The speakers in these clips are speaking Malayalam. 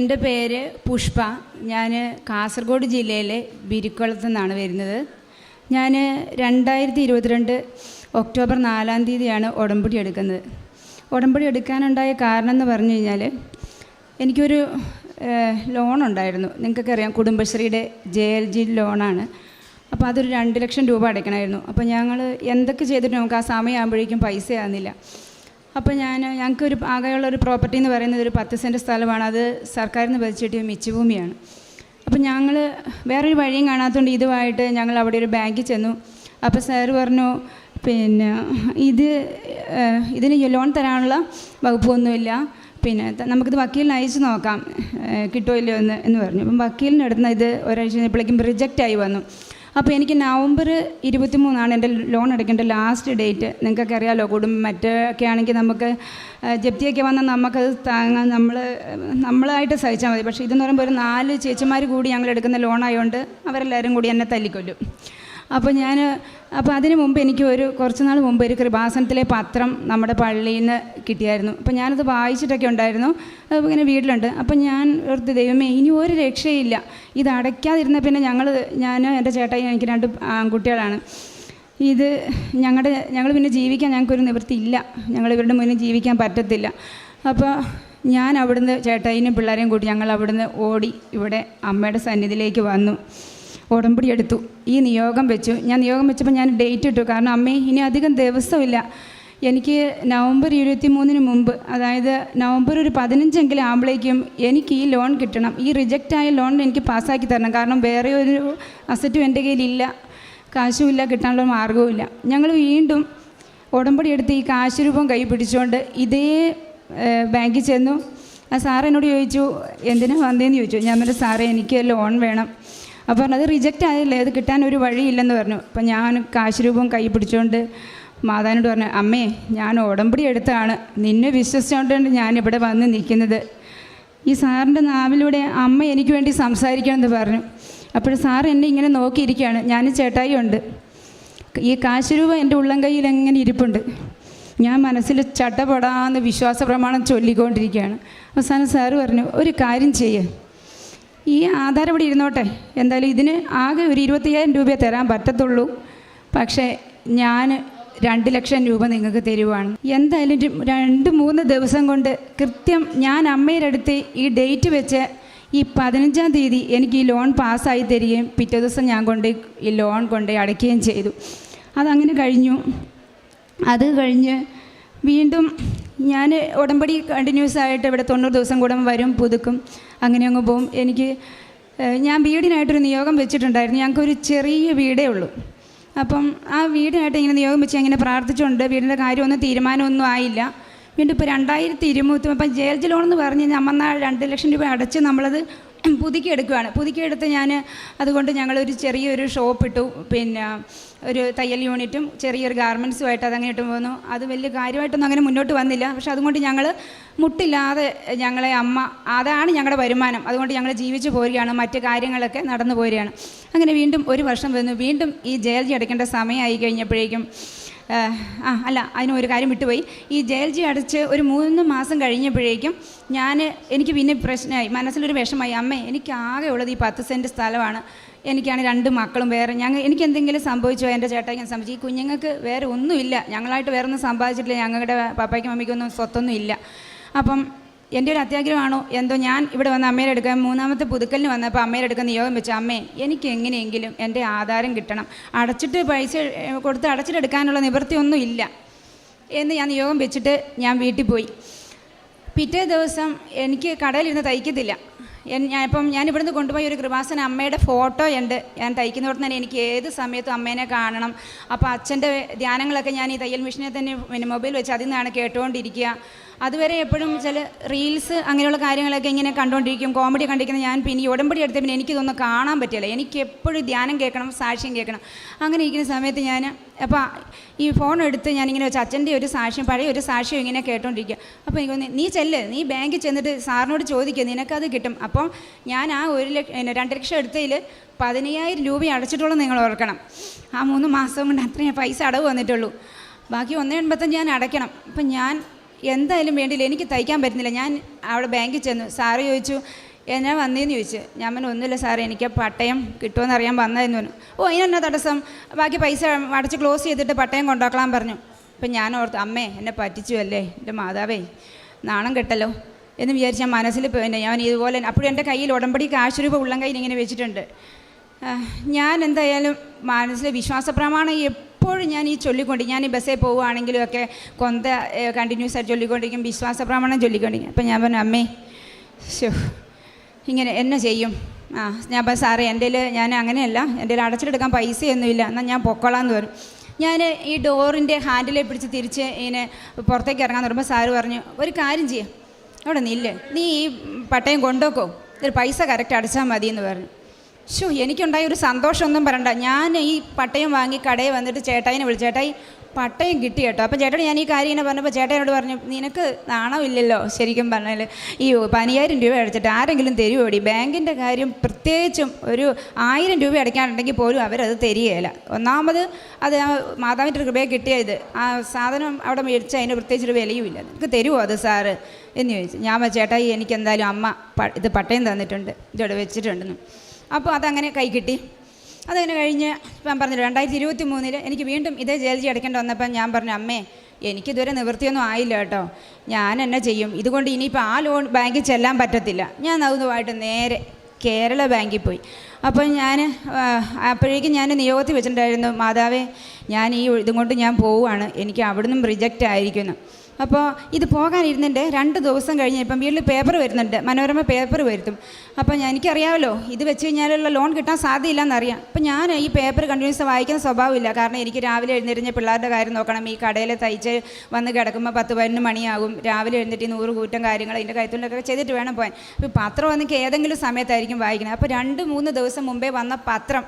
എൻ്റെ പേര് പുഷ്പ. ഞാൻ കാസർഗോഡ് ജില്ലയിലെ ബിരിക്കുളത്തു നിന്നാണ് വരുന്നത്. ഞാൻ 2022 ഒക്ടോബർ 4-ാം തീയതിയാണ് ഉടമ്പടി എടുക്കുന്നത്. ഉടമ്പടി എടുക്കാനുണ്ടായ കാരണം എന്ന് പറഞ്ഞു കഴിഞ്ഞാൽ, എനിക്കൊരു ലോണുണ്ടായിരുന്നു. നിങ്ങൾക്കൊക്കെ അറിയാം, കുടുംബശ്രീയുടെ JLG ലോണാണ്. അപ്പോൾ അതൊരു 2 ലക്ഷം രൂപ അടയ്ക്കണമായിരുന്നു. അപ്പോൾ ഞങ്ങൾ എന്തൊക്കെ ചെയ്തിട്ട് നമുക്ക് ആ സമയമാകുമ്പോഴേക്കും പൈസ ആകുന്നില്ല. അപ്പോൾ ഞങ്ങൾക്കൊരു ആകെയുള്ളൊരു പ്രോപ്പർട്ടി എന്ന് പറയുന്നത് ഒരു 10 സെൻറ്റ് സ്ഥലമാണ്. അത് സർക്കാരിൽ നിന്ന് പതിച്ചിട്ട് മിച്ചഭൂമിയാണ്. അപ്പോൾ ഞങ്ങൾ വേറൊരു വഴിയും കാണാത്തതുകൊണ്ട് ഇതുമായിട്ട് ഞങ്ങൾ അവിടെ ഒരു ബാങ്കിൽ ചെന്നു. അപ്പോൾ സാറ് പറഞ്ഞു, പിന്നെ ഇതിന് ലോൺ തരാനുള്ള വകുപ്പൊന്നുമില്ല, പിന്നെ നമുക്കിത് വക്കീലിന് അയച്ച് നോക്കാം കിട്ടുമോ ഇല്ലയോ എന്ന് പറഞ്ഞു. അപ്പം വക്കീലിന് അടുത്ത് ഇത് ഒരാഴ്ച കഴിഞ്ഞപ്പോഴേക്കും റിജക്റ്റായി വന്നു. അപ്പോൾ എനിക്ക് നവംബർ 23 എൻ്റെ ലോൺ അടയ്ക്കേണ്ട ലാസ്റ്റ് ഡേറ്റ്. നിങ്ങൾക്കൊക്കെ അറിയാമല്ലോ, മറ്റൊക്കെ ആണെങ്കിൽ നമുക്ക് ജപ്തിയൊക്കെ വന്നാൽ നമുക്കത് താങ്ങാൻ നമ്മളായിട്ട് സഹിച്ചാൽ മതി. പക്ഷേ ഇതെന്ന് പറയുമ്പോൾ ഒരു 4 ചേച്ചിമാർ കൂടി ഞങ്ങൾ എടുക്കുന്ന ലോണായതുകൊണ്ട് അവരെല്ലാവരും കൂടി എന്നെ തല്ലിക്കൊല്ലും. അപ്പോൾ അതിന് മുമ്പ് എനിക്ക് കുറച്ച് നാൾ മുമ്പ് ഒരു കൃപാസനത്തിലെ പത്രം നമ്മുടെ പള്ളിയിൽ നിന്ന് കിട്ടിയായിരുന്നു. അപ്പോൾ ഞാനത് വായിച്ചിട്ടൊക്കെ ഉണ്ടായിരുന്നു. ഇങ്ങനെ വീട്ടിലുണ്ട്. അപ്പോൾ ഞാൻ ഓർത്ത്, ദൈവമേ, ഇനി ഒരു രക്ഷയില്ല, ഇത് അടയ്ക്കാതിരുന്ന പിന്നെ ഞാനും എൻ്റെ ചേട്ടായി, എനിക്ക് 2 ആൺകുട്ടികളാണ്. ഞങ്ങൾ പിന്നെ ജീവിക്കാൻ ഞങ്ങൾക്കൊരു നിവൃത്തിയില്ല, ഇവരുടെ മുന്നിൽ ജീവിക്കാൻ പറ്റത്തില്ല. അപ്പോൾ ഞാൻ അവിടുന്ന് ചേട്ടായിനും പിള്ളേരെയും കൂട്ടി ഞങ്ങൾ അവിടുന്ന് ഓടി ഇവിടെ അമ്മയുടെ സന്നിധിയിലേക്ക് വന്നു. ഉടമ്പടി എടുത്തു, ഈ നിയോഗം വെച്ചു. നിയോഗം വെച്ചപ്പോൾ ഞാൻ ഡേറ്റ് ഇട്ടു. കാരണം അമ്മേ, ഇനി അധികം ദിവസമില്ല, എനിക്ക് നവംബർ 23 മുമ്പ്, അതായത് നവംബർ ഒരു 15 ആകുമ്പോഴേക്കും എനിക്ക് ഈ ലോൺ കിട്ടണം. ഈ റിജക്റ്റായ ലോൺ എനിക്ക് പാസ്സാക്കി തരണം. കാരണം വേറെ ഒരു അസറ്റും എൻ്റെ കയ്യിലില്ല, കാശുമില്ല, കിട്ടാനുള്ള മാർഗവുമില്ല. ഞങ്ങൾ വീണ്ടും ഉടമ്പടി എടുത്ത് ഈ കാശ് രൂപം കൈ പിടിച്ചുകൊണ്ട് ഇതേ ബാങ്കിൽ ചെന്നു. ആ സാറ് എന്നോട് ചോദിച്ചു, എന്തിനാണ് വന്നതെന്ന് ചോദിച്ചു. ഞാൻ പറഞ്ഞു, സാറേ, എനിക്ക് ലോൺ വേണം. അപ്പോൾ അത് റിജക്റ്റ് ആയില്ലേ, അത് കിട്ടാൻ ഒരു വഴിയില്ലെന്ന് പറഞ്ഞു. അപ്പോൾ ഞാൻ കാശ് രൂപം കൈ പിടിച്ചുകൊണ്ട് മാതാവിനോട് പറഞ്ഞു, അമ്മേ, ഞാൻ ഉടമ്പടി എടുത്താണ്, നിന്നെ വിശ്വസിച്ചുകൊണ്ടാണ് ഞാനിവിടെ വന്ന് നിൽക്കുന്നത്. ഈ സാറിൻ്റെ നാവിലൂടെ അമ്മ എനിക്ക് വേണ്ടി സംസാരിക്കണമെന്ന് പറഞ്ഞു. അപ്പോൾ സാർ എന്നെ ഇങ്ങനെ നോക്കിയിരിക്കുകയാണ്. ഞാൻ ചേട്ടായി ഉണ്ട്. ഈ കാശ് രൂപ എൻ്റെ ഉള്ളം കയ്യിൽ എങ്ങനെ ഇരിപ്പുണ്ട്. ഞാൻ മനസ്സിൽ ചട്ടപടാന്ന് വിശ്വാസ പ്രമാണം ചൊല്ലിക്കൊണ്ടിരിക്കുകയാണ്. അവസാനം സാറ് പറഞ്ഞു, ഒരു കാര്യം ചെയ്യ്, ഈ ആധാരം ഇവിടെ ഇരുന്നോട്ടെ, എന്തായാലും ഇതിന് ആകെ ഒരു 25,000 രൂപയെ തരാൻ പറ്റത്തുള്ളൂ, പക്ഷേ ഞാൻ 2 ലക്ഷം രൂപ നിങ്ങൾക്ക് തരുവാണ്. എന്തായാലും 2-3 ദിവസം കൊണ്ട് കൃത്യം ഞാൻ അമ്മയുടെ അടുത്ത് ഈ ഡേറ്റ് വെച്ച് ഈ 15-ാം തീയതി എനിക്ക് ഈ ലോൺ പാസ്സായി തരികയും പിറ്റേ ദിവസം ഞാൻ ഈ ലോൺ അടയ്ക്കുകയും ചെയ്തു. അതങ്ങനെ കഴിഞ്ഞു. അത് കഴിഞ്ഞ് വീണ്ടും ഞാൻ ഉടമ്പടി കണ്ടിന്യൂസ് ആയിട്ട് ഇവിടെ 90 ദിവസം കൂടെ വരും, പുതുക്കും, അങ്ങനെ അങ്ങ് പോവും. ഞാൻ വീടിനായിട്ടൊരു നിയോഗം വെച്ചിട്ടുണ്ടായിരുന്നു. ഞങ്ങൾക്കൊരു ചെറിയ വീടേ ഉള്ളൂ. അപ്പം ആ വീടിനായിട്ട് ഇങ്ങനെ നിയോഗം വെച്ച് അങ്ങനെ പ്രാർത്ഥിച്ചുകൊണ്ട് വീടിൻ്റെ കാര്യമൊന്നും തീരുമാനമൊന്നും ആയില്ല. വീണ്ടും ഇപ്പോൾ 2023 ഇപ്പം JLG ലോൺ എന്ന് പറഞ്ഞ് നമ്മൾ 2 ലക്ഷം രൂപ അടച്ച് നമ്മളത് പുതുക്കിയെടുക്കുകയാണ്. പുതുക്കിയെടുത്ത് അതുകൊണ്ട് ഞങ്ങളൊരു ചെറിയൊരു ഷോപ്പ് ഇട്ടു. പിന്നെ ഒരു തയ്യൽ യൂണിറ്റും ചെറിയൊരു ഗാർമെൻറ്റ്സുമായിട്ട് അതങ്ങനെ ഇട്ട് പോകുന്നു. അത് വലിയ കാര്യമായിട്ടൊന്നും അങ്ങനെ മുന്നോട്ട് വന്നില്ല. പക്ഷെ അതുകൊണ്ട് ഞങ്ങൾ മുട്ടില്ലാതെ ഞങ്ങളെ അതാണ് ഞങ്ങളുടെ വരുമാനം. അതുകൊണ്ട് ഞങ്ങൾ ജീവിച്ചു പോരുകയാണ്, മറ്റു കാര്യങ്ങളൊക്കെ നടന്നു പോരുകയാണ്. അങ്ങനെ വീണ്ടും 1 വർഷം വന്നു. വീണ്ടും ഈ JLG അടയ്ക്കേണ്ട സമയമായി കഴിഞ്ഞപ്പോഴേക്കും അതിനൊരു കാര്യം വിട്ടുപോയി. ഈ JLG അടച്ച് ഒരു 3 മാസം കഴിഞ്ഞപ്പോഴേക്കും എനിക്ക് പിന്നെ പ്രശ്നമായി, മനസ്സിലൊരു വിഷമായി. അമ്മേ, എനിക്ക് ആകെ ഉള്ളത് ഈ 10 സെൻറ്റ് സ്ഥലമാണ്. എനിക്കാണ് 2 മക്കളും. എനിക്ക് എന്തെങ്കിലും സംഭവിച്ചോ, എൻ്റെ ചേട്ടായിക്ക് സംഭവിച്ചു. ഈ കുഞ്ഞുങ്ങൾക്ക് വേറെ ഒന്നുമില്ല, ഞങ്ങളായിട്ട് വേറെ ഒന്നും സമ്പാദിച്ചിട്ടില്ല, ഞങ്ങളുടെ പപ്പായ്ക്കും മമ്മിക്കൊന്നും സ്വത്തൊന്നും ഇല്ല. അപ്പം എൻ്റെ ഒരു അത്യാഗ്രഹമാണോ എന്തോ, ഞാൻ ഇവിടെ വന്ന് അമ്മയുടെ എടുക്കാൻ 3ാമത്തെ പുതുക്കലിന് വന്നപ്പോൾ അമ്മയുടെ എടുക്കാൻ നിയോഗം വെച്ചു, അമ്മേ, എനിക്ക് എങ്ങനെയെങ്കിലും എൻ്റെ ആധാരം കിട്ടണം, അടച്ചിട്ട് പൈസ കൊടുത്ത് അടച്ചിട്ടെടുക്കാനുള്ള നിവൃത്തിയൊന്നും ഇല്ല എന്ന് ഞാൻ നിയോഗം വെച്ചിട്ട് ഞാൻ വീട്ടിൽ പോയി. പിറ്റേ ദിവസം എനിക്ക് കടയിലിരുന്ന് തയ്ക്കത്തില്ല. ഞാൻ ഇവിടുന്ന് കൊണ്ടുപോയി ഒരു കൃപാസന അമ്മയുടെ ഫോട്ടോ ഉണ്ട്. ഞാൻ തയ്ക്കുന്നിടത്ത് തന്നെ എനിക്ക് ഏത് സമയത്തും അമ്മേനെ കാണണം. അപ്പോൾ അച്ഛൻ്റെ ധ്യാനങ്ങളൊക്കെ ഞാൻ ഈ തയ്യൽ മെഷീനെ തന്നെ മൊബൈൽ വെച്ച് അതിൽ നിന്നാണ് കേട്ടുകൊണ്ടിരിക്കുക. അതുവരെ എപ്പോഴും ചില റീൽസ് അങ്ങനെയുള്ള കാര്യങ്ങളൊക്കെ ഇങ്ങനെ കണ്ടുകൊണ്ടിരിക്കും, കോമഡി കണ്ടിരിക്കുന്ന ഞാൻ. പിന്നെ ഈ ഉടമ്പടി എടുത്ത പിന്നെ എനിക്കിതൊന്നും കാണാൻ പറ്റില്ല. എനിക്ക് എപ്പോഴും ധ്യാനം കേൾക്കണം, സാക്ഷ്യം കേൾക്കണം. അങ്ങനെ ഇരിക്കുന്ന സമയത്ത് അപ്പോൾ ഈ ഫോൺ എടുത്ത് ഞാനിങ്ങനെ വെച്ച് അച്ഛൻ്റെ ഒരു സാക്ഷ്യം, പഴയ ഒരു സാക്ഷ്യം ഇങ്ങനെ കേട്ടോണ്ടിരിക്കുക. അപ്പോൾ എനിക്ക് നീ ബാങ്കിൽ ചെന്നിട്ട് സാറിനോട് ചോദിക്കുക, നിനക്കത് കിട്ടും. അപ്പോൾ ഞാൻ ആ 2 ലക്ഷം എടുത്തതിൽ 15,000 രൂപ അടച്ചിട്ടുള്ളൂ, നിങ്ങൾ ഓർക്കണം. ആ 3 മാസം കൊണ്ട് അത്രയും പൈസ അടവ് വന്നിട്ടുള്ളൂ. ബാക്കി 1,85 ഞാൻ അടയ്ക്കണം. അപ്പം ഞാൻ എന്തായാലും വേണ്ടിയില്ല, എനിക്ക് തയ്ക്കാൻ പറ്റുന്നില്ല. ഞാൻ അവിടെ ബാങ്കിൽ ചെന്നു. സാറ് ചോദിച്ചു, എന്നാ വന്നേന്ന് ചോദിച്ചു. ഞാൻ പറഞ്ഞു ഒന്നുമില്ല സാറേ, എനിക്ക് പട്ടയം കിട്ടുമെന്ന് അറിയാൻ വന്നതെന്ന് പറഞ്ഞു. ഓ അതിനെന്നാ തടസ്സം, ബാക്കി പൈസ അടച്ച് ക്ലോസ് ചെയ്തിട്ട് പട്ടയം കൊണ്ടുപോക്കാൻ പറഞ്ഞു. അപ്പം ഞാൻ ഓർത്തു അമ്മേ എന്നെ പറ്റിച്ചു അല്ലേ, എൻ്റെ മാതാവേ നാണം കെട്ടല്ലോ എന്ന് വിചാരിച്ച് ഞാൻ മനസ്സിൽ പിന്നെ ഞാൻ ഇതുപോലെ അപ്പോഴും എൻ്റെ കയ്യിൽ ഉടമ്പടി കാശ് രൂപ ഉള്ളം കയ്യിൽ ഇങ്ങനെ വെച്ചിട്ടുണ്ട്. ഞാൻ എന്തായാലും മനസ്സിൽ വിശ്വാസ പ്രമാണം എപ്പോഴും ഞാൻ ഈ ചൊല്ലിക്കൊണ്ട് ഞാൻ ഈ ബസ്സിൽ പോവുകയാണെങ്കിലും ഒക്കെ കൊന്ത കണ്ടിന്യൂസ് ആയിട്ട് ചൊല്ലിക്കൊണ്ടിരിക്കും, വിശ്വാസ പ്രമാണം ചൊല്ലിക്കൊണ്ടിരിക്കും. അപ്പം ഞാൻ പറഞ്ഞു അമ്മേ ഇങ്ങനെ എന്നെ ചെയ്യും. ഞാൻ അപ്പം സാറേ എൻ്റെ ഞാൻ അങ്ങനെയല്ല, എൻ്റെ അടച്ചിട്ടെടുക്കാൻ പൈസയൊന്നുമില്ല, എന്നാൽ ഞാൻ പൊക്കോളാമെന്ന് പറഞ്ഞു. ഞാൻ ഈ ഡോറിൻ്റെ ഹാൻഡിലെ പിടിച്ച് തിരിച്ച് ഇങ്ങനെ പുറത്തേക്ക് ഇറങ്ങാൻ തുടങ്ങുമ്പോൾ സാറ് പറഞ്ഞു ഒരു കാര്യം ചെയ്യാം, അവിടെ നില്ലേ, നീ ഈ പട്ടയം കൊണ്ടുവെക്കോ, ഇതൊരു പൈസ കറക്റ്റ് അടച്ചാൽ മതി എന്ന് പറഞ്ഞു. എനിക്കുണ്ടായ ഒരു സന്തോഷമൊന്നും പറയണ്ട. ഞാൻ ഈ പട്ടയം വാങ്ങി കടയിൽ വന്നിട്ട് ചേട്ടായിനെ വിളിച്ചു, ചേട്ടായി പട്ടയം കിട്ടി കേട്ടോ. അപ്പോൾ ചേട്ടൻ ഞാൻ ഈ കാര്യം ഇങ്ങനെ പറഞ്ഞപ്പോൾ ചേട്ടനോട് പറഞ്ഞു നിനക്ക് നാണമില്ലല്ലോ, ശരിക്കും പറഞ്ഞാൽ ഈ 15,000 രൂപ അടച്ചിട്ട് ആരെങ്കിലും തരുമോടി, ബാങ്കിൻ്റെ കാര്യം പ്രത്യേകിച്ചും ഒരു 1000 രൂപ അടയ്ക്കാനുണ്ടെങ്കിൽ പോലും അവരത് തരികയില്ല. ഒന്നാമത് അത് മാതാവിൻ്റെ കൃപയെ കിട്ടിയത്, ആ സാധനം അവിടെ മേടിച്ച് അതിന് പ്രത്യേകിച്ചൊരു വിലയുമില്ല, നിനക്ക് തരുമോ അത് സാറ് എന്ന് ചോദിച്ചു. ഞാൻ ചേട്ടായി എനിക്ക് എന്തായാലും അമ്മ ഇത് പട്ടയം തന്നിട്ടുണ്ട്, ഇതോടെ വെച്ചിട്ടുണ്ടെന്ന്. അപ്പോൾ അതങ്ങനെ കൈ കിട്ടി. അതങ്ങനെ കഴിഞ്ഞ് ഞാൻ പറഞ്ഞില്ല 2023 എനിക്ക് വീണ്ടും ഇതേ ജയിലിൽ അടയ്ക്കേണ്ടി വന്നപ്പോൾ ഞാൻ പറഞ്ഞു അമ്മേ എനിക്കിതുവരെ നിവൃത്തിയൊന്നും ആയില്ല കേട്ടോ, ഞാൻ എന്നാ ചെയ്യും, ഇതുകൊണ്ട് ഇനിയിപ്പോൾ ആ ലോൺ ബാങ്കിൽ ചെല്ലാൻ പറ്റത്തില്ല. ഞാൻ അതുമായിട്ട് നേരെ കേരള ബാങ്കിൽ പോയി. അപ്പോൾ അപ്പോഴേക്കും ഞാൻ നിയോഗത്തിൽ വെച്ചിട്ടുണ്ടായിരുന്നു മാതാവേ ഞാൻ ഈ ഇതും കൊണ്ട് ഞാൻ പോവുകയാണ്, എനിക്ക് അവിടുന്ന് റിജക്റ്റ് ആയിരിക്കുന്നു. അപ്പോൾ ഇത് പോകാനിരുന്നുണ്ട് 2 ദിവസം കഴിഞ്ഞ് ഇപ്പം വീട്ടിൽ പേപ്പർ വരുന്നുണ്ട്, മനോരമ പേപ്പർ വരുത്തും. അപ്പോൾ എനിക്കറിയാമല്ലോ ഇത് വെച്ച് കഴിഞ്ഞാലുള്ള ലോൺ കിട്ടാൻ സാധ്യതയില്ലെന്നറിയാം. അപ്പം ഞാൻ ഈ പേപ്പർ കണ്ടിന്യൂസ് വായിക്കുന്ന സ്വഭാവമില്ല, കാരണം എനിക്ക് രാവിലെ എഴുന്നേറ്റ് പിള്ളേരുടെ കാര്യം നോക്കണം, ഈ കടയിൽ തയ്ച്ച് വന്ന് കിടക്കുമ്പോൾ 10-11 മണിയാകും, രാവിലെ എഴുന്നേറ്റ് 100 കൂട്ടം കാര്യങ്ങൾ അതിൻ്റെ കൈത്തുണ്ടൊക്കെ ചെയ്തിട്ട് വേണം പോകാൻ. അപ്പോൾ പത്രം എനിക്ക് ഏതെങ്കിലും സമയത്തായിരിക്കും വായിക്കുന്നത്. അപ്പോൾ 2-3 ദിവസം മുമ്പേ വന്ന പത്രം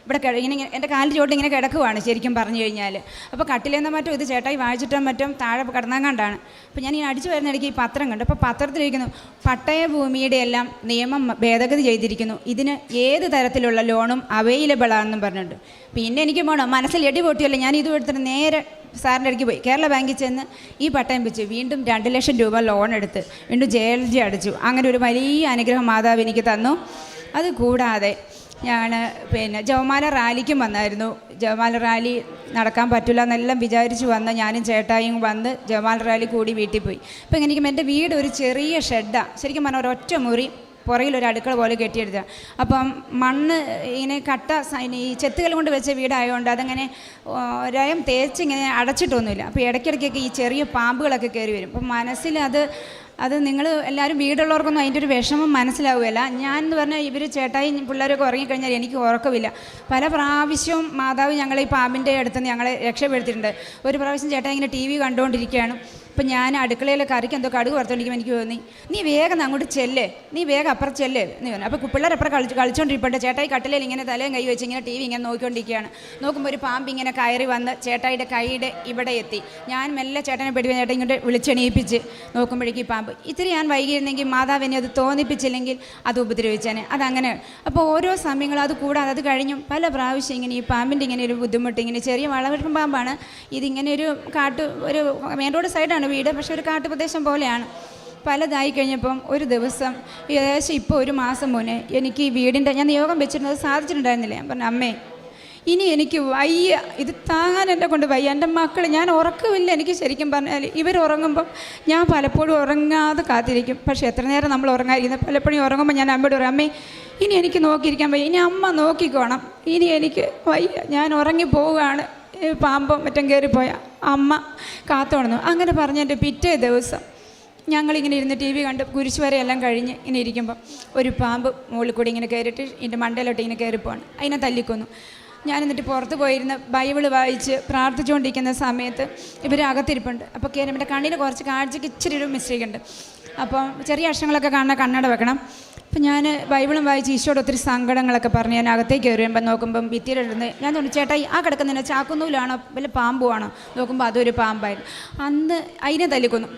ഇവിടെ ഇങ്ങനെ എൻ്റെ കാലിൻ്റെ ചോട്ടിൽ ഇങ്ങനെ കിടക്കുവാണ് ശരിക്കും പറഞ്ഞു കഴിഞ്ഞാൽ. അപ്പോൾ കട്ടിലെന്ന മറ്റും ഇത് ചേട്ടായി വായിച്ചിട്ടോ മറ്റും താഴെ കിടന്നാങ്ങാണ്ടാണ്. അപ്പോൾ ഞാൻ ഇങ്ങനെ അടിച്ചു വരുന്നിടയ്ക്ക് ഈ പത്രം കണ്ടു. അപ്പോൾ പത്രത്തിലിരിക്കുന്നു പട്ടയഭൂമിയുടെ എല്ലാം നിയമം ഭേദഗതി ചെയ്തിരിക്കുന്നു, ഇതിന് ഏത് തരത്തിലുള്ള ലോണും അവൈലബിൾ ആണെന്നും പറഞ്ഞിട്ടുണ്ട്. പിന്നെ എനിക്ക് പോകണം, മനസ്സിൽ എടി പൊട്ടിയല്ലോ. ഞാൻ ഇത് എടുത്തിട്ട് നേരെ സാറിൻ്റെ അടുക്ക് പോയി കേരള ബാങ്കിൽ ചെന്ന് ഈ പട്ടയം വെച്ച് വീണ്ടും 2 ലക്ഷം രൂപ ലോൺ എടുത്ത് വീണ്ടും ജയിലിൽ അടച്ചു. അങ്ങനെ ഒരു വലിയ അനുഗ്രഹം മാതാവ് എനിക്ക് തന്നു. അതുകൂടാതെ ഞാൻ ജവമാല റാലിക്കും വന്നായിരുന്നു. ജവമാല റാലി നടക്കാൻ പറ്റില്ല എന്നെല്ലാം വിചാരിച്ച് വന്ന് ഞാനും ചേട്ടായും വന്ന് ജവമാല റാലി കൂടി വീട്ടിൽ പോയി. അപ്പോൾ എനിക്ക് എൻ്റെ വീട് ഒരു ചെറിയ ഷെഡാണ്, ശരിക്കും പറഞ്ഞാൽ ഒരൊറ്റ മുറി, പുറകിലൊരു അടുക്കള പോലെ കെട്ടിയെടുക്കുക. അപ്പം മണ്ണ് ഇങ്ങനെ ഈ ചെത്തുകൾ കൊണ്ട് വെച്ച വീടായതുകൊണ്ട് അതങ്ങനെ ഒരയം തേച്ച് ഇങ്ങനെ അടച്ചിട്ടൊന്നുമില്ല. അപ്പോൾ ഇടയ്ക്കിടയ്ക്കൊക്കെ ഈ ചെറിയ പാമ്പുകളൊക്കെ കയറി വരും. അപ്പം മനസ്സിൽ അത് നിങ്ങൾ എല്ലാവരും വീടുള്ളവർക്കൊന്നും അതിൻ്റെ ഒരു വിഷമം മനസ്സിലാവുകയില്ല. ഞാൻ എന്ന് പറഞ്ഞാൽ ഇവർ ചേട്ടായി പിള്ളേരൊക്കെ ഉറങ്ങിക്കഴിഞ്ഞാൽ എനിക്ക് ഉറക്കമില്ല. പല പ്രാവശ്യവും മാതാവ് ഞങ്ങളെ ഈ പാമ്പിൻ്റെ അടുത്ത് ഞങ്ങളെ രക്ഷപ്പെടുത്തിയിട്ടുണ്ട്. ഒരു പ്രാവശ്യം ചേട്ടായി ഇങ്ങനെ TV കണ്ടുകൊണ്ടിരിക്കുകയാണ്. അപ്പം ഞാൻ അടുക്കളയിലെ കറിക്ക് എന്തോ കടുക് വറുത്തോണ്ടിരിക്കുമ്പോൾ എനിക്ക് തോന്നി നീ വേഗം അങ്ങോട്ട് ചെല്ലേ, നീ വേഗം അപ്പുറം ചെല്ലേ എന്ന് പറഞ്ഞു. അപ്പോൾ പിള്ളേരപ്പുറം കളിച്ചുകൊണ്ടിരിപ്പുണ്ട്. ചേട്ടായി കട്ടിലയിൽ ഇങ്ങനെ തലയും കൈ വെച്ച് ഇങ്ങനെ TV ഇങ്ങനെ നോക്കിക്കൊണ്ടിരിക്കുകയാണ്. നോക്കുമ്പോൾ ഒരു പാമ്പ് ഇങ്ങനെ കയറി വന്ന് ചേട്ടായിയുടെ കൈയുടെ ഇവിടെ എത്തി. ഞാൻ മെല്ലെ ചേട്ടനെ പെടുവ ചേട്ടൻ ഇങ്ങോട്ട് വിളിച്ചെണീപ്പിച്ച് നോക്കുമ്പോഴേക്കും ഈ പാമ്പ് ഇത്തിരി ഞാൻ വൈകിയിരുന്നെങ്കിൽ മാതാവിനെ അത് തോന്നിപ്പിച്ചില്ലെങ്കിൽ അത് ഉപദ്രവിച്ചേനെ. അതങ്ങനെ. അപ്പോൾ ഓരോ സമയങ്ങളും അത് കൂടാതെ അത് കഴിഞ്ഞും പല പ്രാവശ്യം ഇങ്ങനെ ഈ പാമ്പിൻ്റെ ഇങ്ങനെ ഒരു ബുദ്ധിമുട്ട്, ഇങ്ങനെ ചെറിയ വളവെടുപ്പം പാമ്പാണ് ഇതിങ്ങനെ ഒരു ഒരു മെയിൻ റോഡ് സൈഡാണ് വീട്, പക്ഷെ ഒരു കാട്ടുപ്രദേശം പോലെയാണ്. പലതായി കഴിഞ്ഞപ്പം ഒരു ദിവസം ഏകദേശം ഇപ്പോൾ 1 മാസം മുന്നേ എനിക്ക് ഈ വീടിൻ്റെ ഞാൻ നിയോഗം വെച്ചിരുന്നത് സാധിച്ചിട്ടുണ്ടായിരുന്നില്ല. ഞാൻ പറഞ്ഞു അമ്മേ ഇനി എനിക്ക് വയ്യ, ഇത് താങ്ങാൻ എന്നെ കൊണ്ട് വയ്യ. എൻ്റെ മക്കൾ ഞാൻ ഉറക്കമില്ല. എനിക്ക് ശരിക്കും പറഞ്ഞാൽ ഇവരുറങ്ങുമ്പം ഞാൻ പലപ്പോഴും ഉറങ്ങാതെ കാത്തിരിക്കും. പക്ഷേ എത്ര നേരം നമ്മൾ ഉറങ്ങാതിരിക്കുന്നത്, പലപ്പോഴും ഉറങ്ങുമ്പോൾ ഞാൻ അമ്മയോട് പറയും അമ്മേ ഇനി എനിക്ക് നോക്കിയിരിക്കാൻ വയ്യ, ഇനി അമ്മ നോക്കിക്കോണം, ഇനി എനിക്ക് വയ്യ, ഞാൻ ഉറങ്ങിപ്പോവുകയാണ്, പാമ്പും മറ്റും കയറിപ്പോയ അമ്മ കാത്തോണന്നു. അങ്ങനെ പറഞ്ഞതിൻ്റെ പിറ്റേ ദിവസം ഞങ്ങളിങ്ങനെ ഇരുന്ന് TV കണ്ട് കുരിശ് വരെയെല്ലാം കഴിഞ്ഞ് ഇങ്ങനെ ഇരിക്കുമ്പം ഒരു പാമ്പ് മുകളിൽ കൂടി ഇങ്ങനെ കയറിയിട്ട് ഇതിൻ്റെ മണ്ടയിലോട്ട് ഇങ്ങനെ കയറിപ്പോവാണ്. അതിനെ തല്ലിക്കൊന്നു. ഞാൻ എന്നിട്ട് പുറത്ത് പോയിരുന്ന് ബൈബിൾ വായിച്ച് പ്രാർത്ഥിച്ചുകൊണ്ടിരിക്കുന്ന സമയത്ത് ഇവർ അകത്തിരിപ്പുണ്ട്. അപ്പോൾ എൻ്റെ കണ്ണിൽ കുറച്ച് കാഴ്ചയ്ക്ക് ഇച്ചിരി ഒരു മിസ്റ്റേക്ക് ഉണ്ട്. അപ്പം ചെറിയ അക്ഷരങ്ങളൊക്കെ കാണാൻ കണ്ണട വെക്കണം. അപ്പം ഞാൻ ബൈബിളും വായിച്ച് ഈശോയുടെ ഒത്തിരി സങ്കടങ്ങളൊക്കെ പറഞ്ഞ് ഞാൻ അകത്തേക്ക് കയറിയുമ്പോൾ നോക്കുമ്പം ഭിത്തിയിലിരുന്ന് ഞാൻ തോന്നുന്നു ചേട്ടാ ആ കിടക്കുന്നതിന് ചാക്കുന്നൂലാണോ വല്ല പാമ്പുമാണോ നോക്കുമ്പോൾ അതൊരു പാമ്പായിരുന്നു. അന്ന് അതിനെ തല്ലിക്കൊന്നു.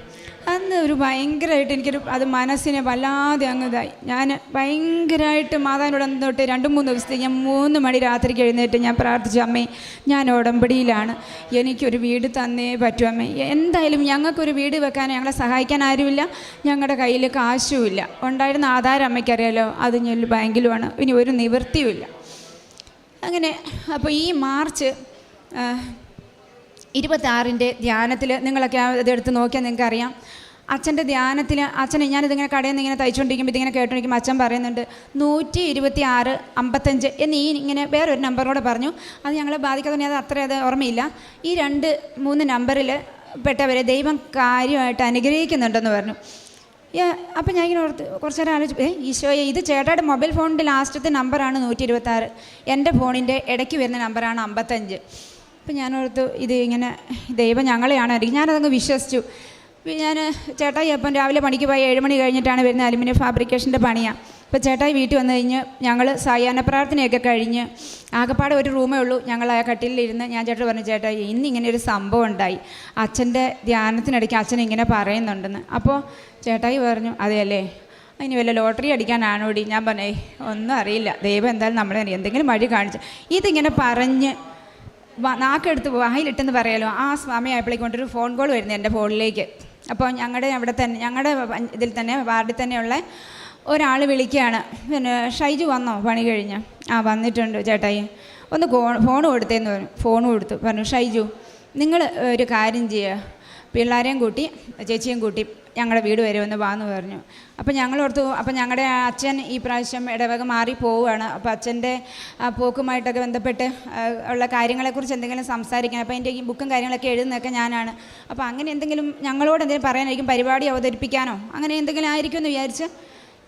അന്ന് ഒരു ഭയങ്കരമായിട്ട് എനിക്കൊരു അത് മനസ്സിനെ വല്ലാതെ അങ്ങതായി. ഞാൻ ഭയങ്കരമായിട്ട് മാതാവിനോട് തൊട്ട് 2-3 ദിവസത്തേക്ക് ഞാൻ 3 മണി രാത്രിക്ക് എഴുന്നേറ്റ് ഞാൻ പ്രാർത്ഥിച്ചു, അമ്മേ ഞാൻ ഉടമ്പടിയിലാണ്, എനിക്കൊരു വീട് തന്നേ പറ്റൂ അമ്മേ. എന്തായാലും ഞങ്ങൾക്കൊരു വീട് വെക്കാൻ ഞങ്ങളെ സഹായിക്കാൻ ആരുമില്ല, ഞങ്ങളുടെ കയ്യിൽ കാശുമില്ല. ഉണ്ടായിരുന്ന ആധാരം അമ്മയ്ക്കറിയാലോ, അത് ഞാൻ ബാങ്കിലുമാണ്, ഇനി ഒരു നിവൃത്തിയുമില്ല. അങ്ങനെ അപ്പോൾ ഈ മാർച്ച് 26 ധ്യാനത്തിൽ നിങ്ങളൊക്കെ ഇതെടുത്ത് നോക്കിയാൽ നിങ്ങൾക്കറിയാം. അച്ഛൻ്റെ ധ്യാനത്തിൽ അച്ഛനെ ഞാനിതിങ്ങനെ കടയിൽ നിന്ന് ഇങ്ങനെ തയ്ച്ചുകൊണ്ടിരിക്കുമ്പോൾ ഇതിങ്ങനെ കേട്ടോണ്ടിരിക്കുമ്പോൾ അച്ഛൻ പറയുന്നുണ്ട് 126-55 എന്നീ ഇങ്ങനെ വേറൊരു നമ്പറോടെ പറഞ്ഞു. അത് ഞങ്ങളെ ബാധിക്കാതെ അത് ഓർമ്മയില്ല. ഈ 2-3 നമ്പറിൽ പെട്ടവരെ ദൈവം കാര്യമായിട്ട് അനുഗ്രഹിക്കുന്നുണ്ടെന്ന് പറഞ്ഞു. അപ്പം ഞാൻ ഇങ്ങനെ ഓർത്ത് കുറച്ച് നേരം ആലോചിച്ചു, ഈശോയെ ഇത് ചേട്ടായുടെ മൊബൈൽ ഫോണിൻ്റെ ലാസ്റ്റത്തെ നമ്പറാണ് 126, എൻ്റെ ഫോണിൻ്റെ ഇടയ്ക്ക് വരുന്ന നമ്പറാണ് 55. അപ്പം ഞാനോർത്തു ഇത് ഇങ്ങനെ ദൈവം ഞങ്ങളെയാണ് അറിയിക്കും. ഞാനതങ്ങ് വിശ്വസിച്ചു. ഞാൻ ചേട്ടായി അപ്പം രാവിലെ പണിക്ക് പോയി 7 മണി കഴിഞ്ഞിട്ടാണ് വരുന്നത്, അലുമിനിയം ഫാബ്രിക്കേഷൻ്റെ പണിയാണ്. അപ്പോൾ ചേട്ടായി വീട്ടിൽ വന്നു കഴിഞ്ഞ് ഞങ്ങൾ സായാഹ്ന പ്രാർത്ഥനയൊക്കെ കഴിഞ്ഞ് ആകെപ്പാടെ ഒരു റൂമേ ഉള്ളൂ, ഞങ്ങൾ ആ കട്ടിലിരുന്ന് ഞാൻ ചേട്ടാ പറഞ്ഞു, ചേട്ടായി ഇന്നിങ്ങനെ ഒരു സംഭവം ഉണ്ടായി, അച്ഛൻ്റെ ധ്യാനത്തിനിടയ്ക്ക് അച്ഛൻ ഇങ്ങനെ പറയുന്നുണ്ടെന്ന്. അപ്പോൾ ചേട്ടായി പറഞ്ഞു, അതെയല്ലേ, അതിന് വല്ല ലോട്ടറി അടിക്കാനാണോടി? ഞാൻ പറഞ്ഞേ ഒന്നും അറിയില്ല, ദൈവം എന്തായാലും നമ്മളെ എന്തെങ്കിലും വഴി കാണിച്ചു. ഇതിങ്ങനെ പറഞ്ഞ് നാക്കെടുത്ത് വായിലിട്ടെന്ന് പറയാലോ, ആ സമയമായപ്പോഴേക്കൊണ്ടൊരു ഫോൺ കോൾ വരുന്നത് എൻ്റെ ഫോണിലേക്ക്. അപ്പോൾ ഞങ്ങളുടെ അവിടെ തന്നെ ഞങ്ങളുടെ ഇതിൽ തന്നെ വാർഡിൽ തന്നെയുള്ള ഒരാൾ വിളിക്കുകയാണ്, പിന്നെ ഷൈജു വന്നോ പണി കഴിഞ്ഞ്? ആ വന്നിട്ടുണ്ട് ചേട്ടായി, ഒന്ന് ഫോൺ കൊടുത്തേന്ന് പറഞ്ഞു. ഫോൺ കൊടുത്തു. പറഞ്ഞു, ഷൈജു നിങ്ങൾ ഒരു കാര്യം ചെയ്യുക, പിള്ളേരെയും കൂട്ടി ചേച്ചിയും കൂട്ടി ഞങ്ങളുടെ വീട് വരെ ഒന്ന് വാന്ന് പറഞ്ഞു. അപ്പോൾ ഞങ്ങളോർത്തു, അപ്പോൾ ഞങ്ങളുടെ അച്ഛൻ ഈ പ്രാവശ്യം ഇടവക മാറി പോവുകയാണ്. അപ്പോൾ അച്ഛൻ്റെ പോക്കുമായിട്ടൊക്കെ ബന്ധപ്പെട്ട് ഉള്ള കാര്യങ്ങളെക്കുറിച്ച് എന്തെങ്കിലും സംസാരിക്കണം. അപ്പോൾ എൻ്റെ ഈ ബുക്കും കാര്യങ്ങളൊക്കെ എഴുതുന്നതൊക്കെ ഞാനാണ്. അപ്പോൾ അങ്ങനെ എന്തെങ്കിലും ഞങ്ങളോട് എന്തെങ്കിലും പറയാനായിരിക്കും, പരിപാടി അവതരിപ്പിക്കാനോ അങ്ങനെ എന്തെങ്കിലും ആയിരിക്കും എന്ന് വിചാരിച്ച്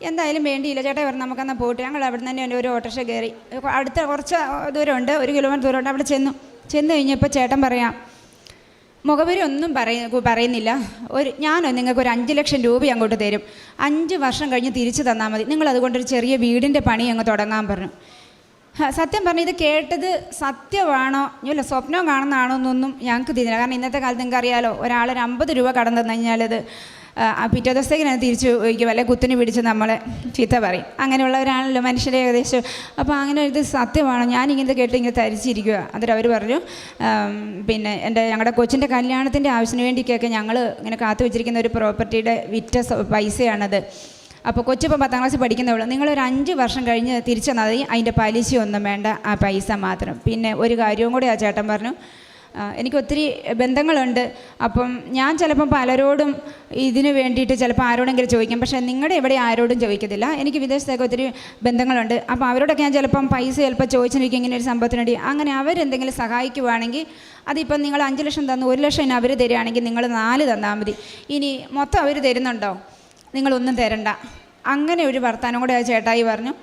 എന്തായാലും വേണ്ടിയില്ല. ചേട്ടാ പറഞ്ഞു നമുക്കെന്നാൽ പോയിട്ട്. ഞങ്ങൾ അവിടെ നിന്ന് തന്നെ ഒരു ഓട്ടോറിക്ഷ കയറി, അടുത്ത കുറച്ച് ദൂരമുണ്ട്, 1 കിലോമീറ്റർ ദൂരമുണ്ട്. അവിടെ ചെന്ന് കഴിഞ്ഞപ്പോൾ ചേട്ടൻ പറയാം, മുഖവരി ഒന്നും പറയുന്നില്ല, ഞാനോ നിങ്ങൾക്കൊരു 5 ലക്ഷം രൂപ അങ്ങോട്ട് തരും, 5 വർഷം കഴിഞ്ഞ് തിരിച്ചു തന്നാൽ മതി, നിങ്ങൾ അതുകൊണ്ടൊരു ചെറിയ വീടിൻ്റെ പണി അങ്ങ് തുടങ്ങാൻ പറഞ്ഞു. സത്യം പറഞ്ഞു, ഇത് കേട്ടത് സത്യമാണോ ഇല്ല സ്വപ്നം കാണുന്നതാണോ എന്നൊന്നും ഞങ്ങൾക്ക് തിരിഞ്ഞില്ല. കാരണം ഇന്നത്തെ കാലത്ത് നിങ്ങൾക്ക് അറിയാലോ, ഒരാളൊരു 50 രൂപ കടന്നു തന്നു കഴിഞ്ഞാലത് പിറ്റേ ദിവസത്തേക്ക് ഞാൻ തിരിച്ചു ചോദിക്കും, വല്ല കുത്തിന് പിടിച്ച് നമ്മളെ ചീത്ത പറയും. അങ്ങനെയുള്ളവരാണല്ലോ മനുഷ്യരെ ഏകദേശം. അപ്പോൾ അങ്ങനെ ഇത് സത്യമാണ്, ഞാനിങ്ങനെ കേട്ട് ഇങ്ങനെ തരിച്ചിരിക്കുക. എന്നിട്ട് അവർ പറഞ്ഞു, പിന്നെ ഞങ്ങളുടെ കൊച്ചിൻ്റെ കല്യാണത്തിൻ്റെ ആവശ്യത്തിന് വേണ്ടിയൊക്കെ ഞങ്ങൾ ഇങ്ങനെ കാത്തു വെച്ചിരിക്കുന്ന ഒരു പ്രോപ്പർട്ടിയുടെ വിറ്റ പൈസയാണത്. അപ്പോൾ കൊച്ചിപ്പോൾ 10ാം ക്ലാസ്സിൽ പഠിക്കുന്നവളൂ, നിങ്ങളൊരു 5 വർഷം കഴിഞ്ഞ് തിരിച്ചു തന്നാൽ മതി, അതിൻ്റെ പലിശയൊന്നും വേണ്ട, ആ പൈസ മാത്രം. പിന്നെ ഒരു കാര്യവും കൂടി ആ ചേട്ടൻ പറഞ്ഞു, എനിക്ക് ഒത്തിരി ബന്ധങ്ങളുണ്ട്, അപ്പം ഞാൻ ചിലപ്പം പലരോടും ഇതിന് വേണ്ടിയിട്ട് ചിലപ്പോൾ ആരോടെങ്കിലും ചോദിക്കും, പക്ഷേ നിങ്ങളുടെ ഇവിടെ ആരോടും ചോദിക്കത്തില്ല. എനിക്ക് വിദേശത്തൊക്കെ ഒത്തിരി ബന്ധങ്ങളുണ്ട്, അപ്പോൾ അവരോടൊക്കെ ഞാൻ ചിലപ്പം പൈസ ചിലപ്പോൾ ചോദിച്ചെനിക്ക് ഇങ്ങനെ ഒരു സംഭവത്തിന് വേണ്ടി, അങ്ങനെ അവരെന്തെങ്കിലും സഹായിക്കുവാണെങ്കിൽ അതിപ്പം നിങ്ങൾ 5 ലക്ഷം തന്നു 1 ലക്ഷം ഇനി അവർ തരികയാണെങ്കിൽ നിങ്ങൾ 4 തന്നാൽ മതി, ഇനി മൊത്തം അവർ തരുന്നുണ്ടോ നിങ്ങളൊന്നും തരണ്ട. അങ്ങനെ ഒരു വർത്താനം കൂടെ ആ ചേട്ടായി പറഞ്ഞു.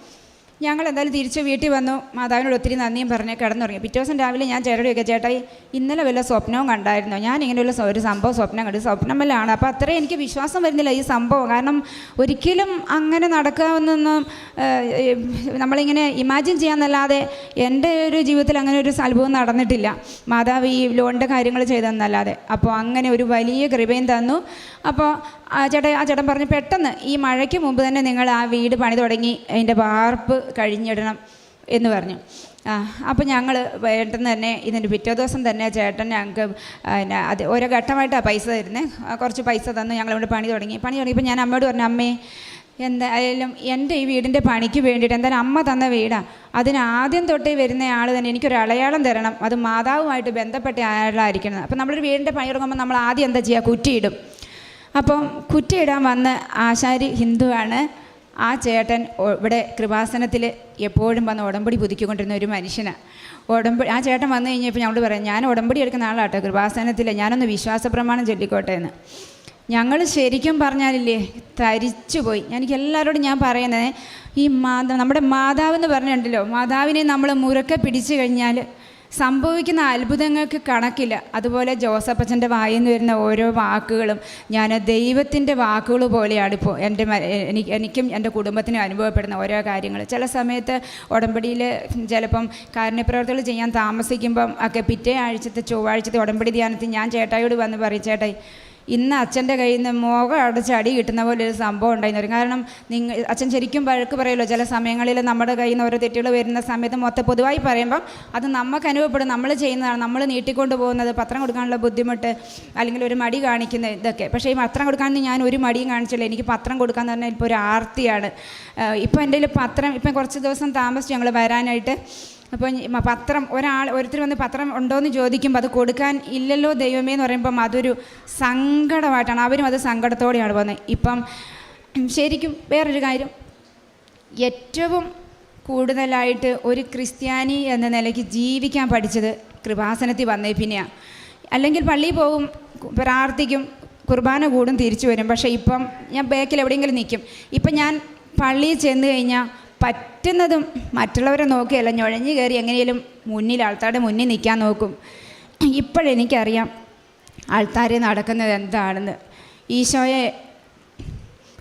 ഞങ്ങൾ എന്തായാലും തിരിച്ച് വീട്ടിൽ വന്നു, മാതാവിനോട് ഒത്തിരി നന്ദിയും പറഞ്ഞ് കിടന്നുറങ്ങി. പിറ്റേ ദിവസം രാവിലെ ഞാൻ ചേട്ടടിയൊക്കെ, ചേട്ടായി ഇന്നലെ വല്ല സ്വപ്നവും കണ്ടായിരുന്നോ? ഞാൻ ഇങ്ങനെയുള്ള ഒരു സംഭവം സ്വപ്നം കണ്ടു. സ്വപ്നം വല്ലതാണ്. അപ്പോൾ അത്രയും എനിക്ക് വിശ്വാസം വരുന്നില്ല ഈ സംഭവം, കാരണം ഒരിക്കലും അങ്ങനെ നടക്കാമെന്നൊന്നും നമ്മളിങ്ങനെ ഇമാജിൻ ചെയ്യാമെന്നല്ലാതെ എൻ്റെ ഒരു ജീവിതത്തിൽ അങ്ങനെ ഒരു അനുഭവം നടന്നിട്ടില്ല. മാതാവ് ഈ ലോണിൻ്റെ കാര്യങ്ങൾ ചെയ്തതെന്നല്ലാതെ. അപ്പോൾ അങ്ങനെ ഒരു വലിയ കൃപയും തന്നു. അപ്പോൾ ആ ചേട്ടൻ പറഞ്ഞു, പെട്ടെന്ന് ഈ മഴയ്ക്ക് മുമ്പ് തന്നെ നിങ്ങൾ ആ വീട് പണി തുടങ്ങി അതിൻ്റെ വാർപ്പ് കഴിഞ്ഞിടണം എന്ന് പറഞ്ഞു. അപ്പോൾ ഞങ്ങൾ പെട്ടെന്ന് തന്നെ ഇതിൻ്റെ പിറ്റേ ദിവസം തന്നെ ചേട്ടൻ ഞങ്ങൾക്ക് അത് ഓരോ ഘട്ടമായിട്ടാണ് പൈസ തരുന്നത്. കുറച്ച് പൈസ തന്നു, ഞങ്ങളിവിടെ പണി തുടങ്ങിയപ്പോൾ ഞാൻ അമ്മയോട് പറഞ്ഞു, അമ്മേ എന്തായാലും എൻ്റെ ഈ വീടിൻ്റെ പണിക്ക് വേണ്ടിയിട്ട് എന്തായാലും അമ്മ തന്ന വീടാണ്, അതിന് ആദ്യം തൊട്ടേ വരുന്ന ആൾ തന്നെ എനിക്കൊരു അടയാളം തരണം, അത് മാതാവുമായിട്ട് ബന്ധപ്പെട്ട ആളായിരിക്കണം. അപ്പം നമ്മളൊരു വീടിൻ്റെ പണി തുടങ്ങുമ്പോൾ നമ്മൾ ആദ്യം എന്താ ചെയ്യുക, കുറ്റിയിടും. അപ്പം കുറ്റിയിടാൻ വന്ന ആശാരി ഹിന്ദുവാണ്. ആ ചേട്ടൻ ഇവിടെ കൃപാസനത്തിൽ എപ്പോഴും വന്ന് ഉടമ്പടി പുതുക്കിക്കൊണ്ടിരുന്ന ഒരു മനുഷ്യനാണ്. ആ ചേട്ടൻ വന്നു കഴിഞ്ഞപ്പോൾ ഞങ്ങളോട് പറയാം, ഞാൻ ഉടമ്പടി എടുക്കുന്ന ആളാട്ടോ കൃപാസനത്തിൽ, ഞാനൊന്ന് വിശ്വാസ പ്രമാണം ചൊല്ലിക്കോട്ടെ എന്ന്. ഞങ്ങൾ ശരിക്കും പറഞ്ഞാലില്ലേ തരിച്ചു പോയി. എനിക്ക് എല്ലാവരോടും ഞാൻ പറയുന്നത്, ഈ നമ്മുടെ മാതാവെന്ന് പറഞ്ഞിട്ടുണ്ടല്ലോ, മാതാവിനെ നമ്മൾ മുറുക്കെ പിടിച്ചു കഴിഞ്ഞാൽ സംഭവിക്കുന്ന അത്ഭുതങ്ങൾക്ക് കണക്കില്ല. അതുപോലെ ജോസഫച്ചൻ്റെ വായിൽ നിന്ന് വരുന്ന ഓരോ വാക്കുകളും ഞാൻ ദൈവത്തിൻ്റെ വാക്കുകൾ പോലെയാണ് ഇപ്പോൾ എനിക്കും എൻ്റെ കുടുംബത്തിനും അനുഭവപ്പെടുന്ന ഓരോ കാര്യങ്ങൾ. ചില സമയത്ത് ഉടമ്പടിയിൽ ചിലപ്പം കാരുണ്യപ്രവർത്തികൾ ചെയ്യാൻ താമസിക്കുമ്പം ഒക്കെ പിറ്റേ ആഴ്ചത്തെ ചൊവ്വാഴ്ചത്തെ ഉടമ്പടി ധ്യാനത്തിൽ ഞാൻ ചേട്ടായിയോട് വന്ന് പറയും, ചേട്ടായി ഇന്ന് അച്ഛൻ്റെ കയ്യിൽ നിന്ന് മുഖം അടച്ച് അടി കിട്ടുന്ന പോലെ ഒരു സംഭവം ഉണ്ടായിരുന്നു. കാരണം അച്ഛൻ ശരിക്കും വഴക്ക് പറയുമല്ലോ, ചില സമയങ്ങളിൽ നമ്മുടെ കയ്യിൽ നിന്ന് ഓരോ തെറ്റുകൾ വരുന്ന സമയത്ത് പൊതുവായി പറയുമ്പം അത് നമുക്ക് അനുഭവപ്പെടും, നമ്മൾ ചെയ്യുന്നതാണ്, നമ്മൾ നീട്ടിക്കൊണ്ട് പോകുന്നത്, പത്രം കൊടുക്കാനുള്ള ബുദ്ധിമുട്ട് അല്ലെങ്കിൽ ഒരു മടി കാണിക്കുന്ന ഇതൊക്കെ. പക്ഷേ ഈ പത്രം കൊടുക്കാൻ ഞാൻ ഒരു മടിയും കാണിച്ചില്ല. എനിക്ക് പത്രം കൊടുക്കാൻ പറഞ്ഞാൽ ഇപ്പോൾ ഒരു ആർത്തിയാണ്. ഇപ്പോൾ എൻ്റെ കയ്യിൽ പത്രം ഇപ്പം കുറച്ച് ദിവസം താമസിച്ചു ഞങ്ങൾ വരാനായിട്ട്. അപ്പോൾ പത്രം ഓരോരുത്തർ വന്ന് പത്രം ഉണ്ടോയെന്ന് ചോദിക്കുമ്പോൾ അത് കൊടുക്കാൻ ഇല്ലല്ലോ ദൈവമേ എന്ന് പറയുമ്പം അതൊരു സങ്കടമായിട്ടാണ്, അവരും അത് സങ്കടത്തോടെയാണ് പോകുന്നത്. ഇപ്പം ശരിക്കും വേറൊരു കാര്യം, ഏറ്റവും കൂടുതലായിട്ട് ഒരു ക്രിസ്ത്യാനി എന്ന നിലയ്ക്ക് ജീവിക്കാൻ പഠിച്ചത് കൃപാസനത്തിൽ വന്നേ പിന്നെയാണ്. അല്ലെങ്കിൽ പള്ളിയിൽ പോകും, പ്രാർത്ഥിക്കും, കുർബാന കൂടും, തിരിച്ചു വരും. പക്ഷേ ഇപ്പം ഞാൻ ബാക്കിൽ എവിടെയെങ്കിലും നിൽക്കും. ഇപ്പം ഞാൻ പള്ളിയിൽ ചെന്ന് കഴിഞ്ഞാൽ പറ്റുന്നതും മറ്റുള്ളവരെ നോക്കിയല്ല, ഞൊഴഞ്ഞു കയറി എങ്ങനെയും മുന്നിൽ ആൾക്കാരുടെ മുന്നിൽ നിൽക്കാൻ നോക്കും. ഇപ്പോഴെനിക്കറിയാം ആൾക്കാരെ നടക്കുന്നത് എന്താണെന്ന്. ഈശോയെ